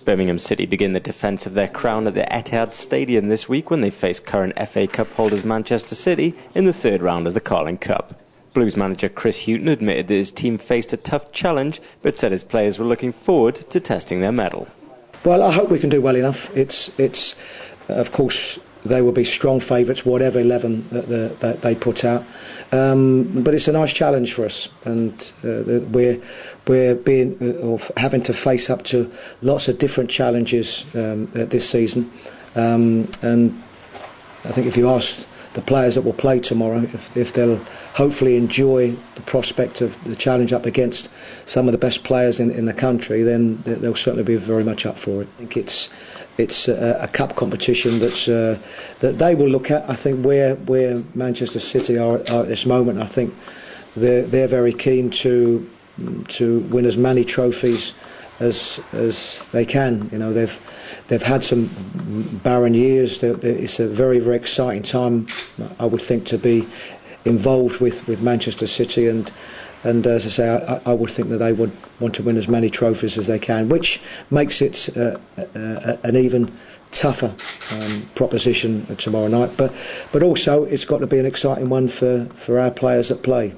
Birmingham City begin the defence of their crown at the Etihad Stadium this week when they face current FA Cup holders Manchester City in the third round of the Carling Cup. Blues manager Chris Hughton admitted that his team faced a tough challenge, but said his players were looking forward to testing their mettle. Well, I hope we can do well enough. It's of course, they will be strong favourites, whatever 11 that they put out. But it's a nice challenge for us, and we're having to face up to lots of different challenges this season. And I think if you ask the players that will play tomorrow, if they'll hopefully enjoy the prospect of the challenge up against some of the best players in the country, then they'll certainly be very much up for it. I think it's a cup competition that they will look at. I think where Manchester City are at this moment, I think they're very keen to win as many trophies as they can. You know, they've had some barren years. It's a very, very exciting time, I would think, to be involved with Manchester City, and as I say, I would think that they would want to win as many trophies as they can, which makes it an even tougher proposition tomorrow night. But also, it's got to be an exciting one for our players that play.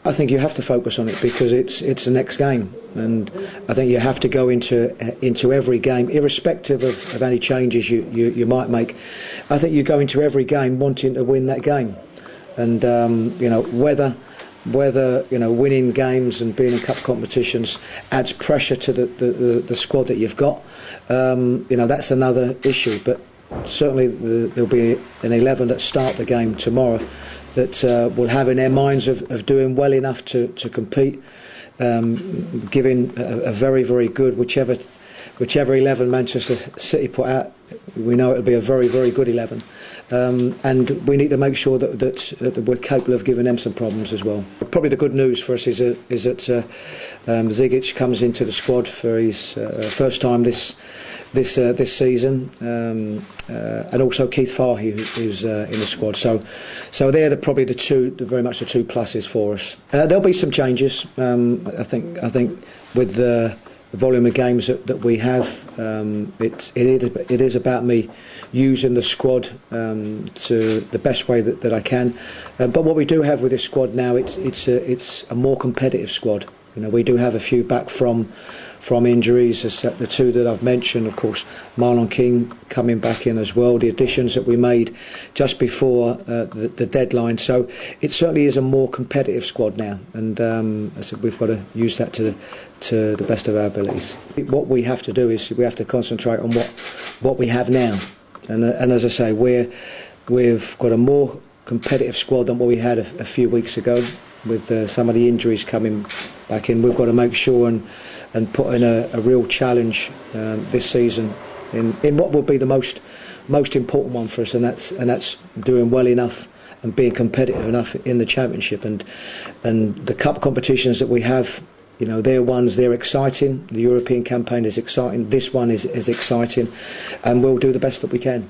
I think you have to focus on it because it's the next game, and I think you have to go into every game, irrespective of any changes you might make. I think you go into every game wanting to win that game, and whether winning games and being in cup competitions adds pressure to the squad that you've got. That's another issue, but certainly there'll be an 11 that start the game tomorrow that will have in their minds of doing well enough to compete, giving a very, very good, whichever 11 Manchester City put out, we know it'll be a very, very good 11. And we need to make sure that we're capable of giving them some problems as well. Probably the good news for us is that Zigic comes into the squad for his first time this season, and also Keith Fahey, who's in the squad. So they're probably very much the two pluses for us. There'll be some changes. I think with the volume of games that we have, it is about me using the squad to the best way that I can. But what we do have with this squad now, it's a more competitive squad. You know, we do have a few back from injuries, the two that I've mentioned, of course, Marlon King coming back in as well, the additions that we made just before the deadline. So it certainly is a more competitive squad now, and I said we've got to use that to the best of our abilities. What we have to do is we have to concentrate on what we have now, and as I say, we've got a more competitive squad than what we had a few weeks ago, with some of the injuries coming back in. We've got to make sure and put in a real challenge this season in what will be the most important one for us, and that's doing well enough and being competitive enough in the championship, and the cup competitions that we have. They're exciting. The European campaign is exciting. This one is exciting, and we'll do the best that we can.